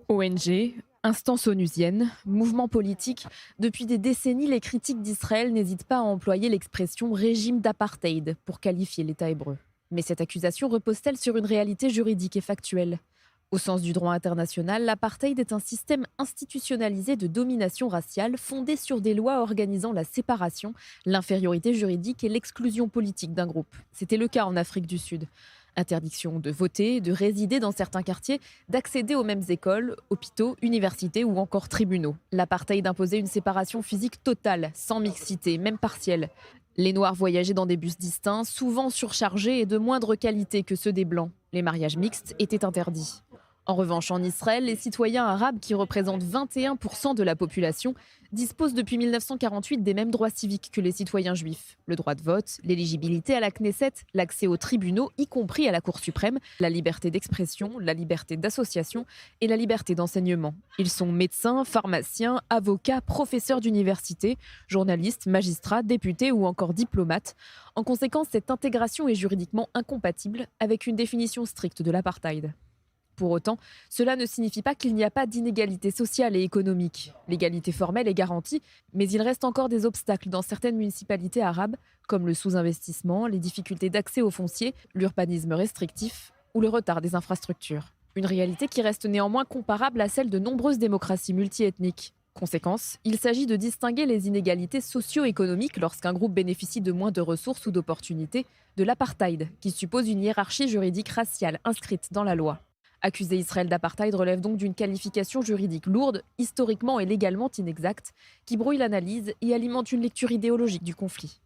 ONG, instances onusiennes, mouvements politiques, depuis des décennies, les critiques d'Israël n'hésitent pas à employer l'expression régime d'apartheid pour qualifier l'État hébreu. Mais cette accusation repose-t-elle sur une réalité juridique et factuelle? Au sens du droit international, l'apartheid est un système institutionnalisé de domination raciale fondé sur des lois organisant la séparation, l'infériorité juridique et l'exclusion politique d'un groupe. C'était le cas en Afrique du Sud. Interdiction de voter, de résider dans certains quartiers, d'accéder aux mêmes écoles, hôpitaux, universités ou encore tribunaux. L'apartheid imposait une séparation physique totale, sans mixité, même partielle. Les Noirs voyageaient dans des bus distincts, souvent surchargés et de moindre qualité que ceux des Blancs. Les mariages mixtes étaient interdits. En revanche, en Israël, les citoyens arabes, qui représentent 21% de la population, disposent depuis 1948 des mêmes droits civiques que les citoyens juifs. Le droit de vote, l'éligibilité à la Knesset, l'accès aux tribunaux, y compris à la Cour suprême, la liberté d'expression, la liberté d'association et la liberté d'enseignement. Ils sont médecins, pharmaciens, avocats, professeurs d'université, journalistes, magistrats, députés ou encore diplomates. En conséquence, cette intégration est juridiquement incompatible avec une définition stricte de l'apartheid. Pour autant, cela ne signifie pas qu'il n'y a pas d'inégalité sociale et économique. L'égalité formelle est garantie, mais il reste encore des obstacles dans certaines municipalités arabes, comme le sous-investissement, les difficultés d'accès au foncier, l'urbanisme restrictif ou le retard des infrastructures. Une réalité qui reste néanmoins comparable à celle de nombreuses démocraties multiethniques. Conséquence, il s'agit de distinguer les inégalités socio-économiques lorsqu'un groupe bénéficie de moins de ressources ou d'opportunités, de l'apartheid, qui suppose une hiérarchie juridique raciale inscrite dans la loi. Accuser Israël d'apartheid relève donc d'une qualification juridique lourde, historiquement et légalement inexacte, qui brouille l'analyse et alimente une lecture idéologique du conflit.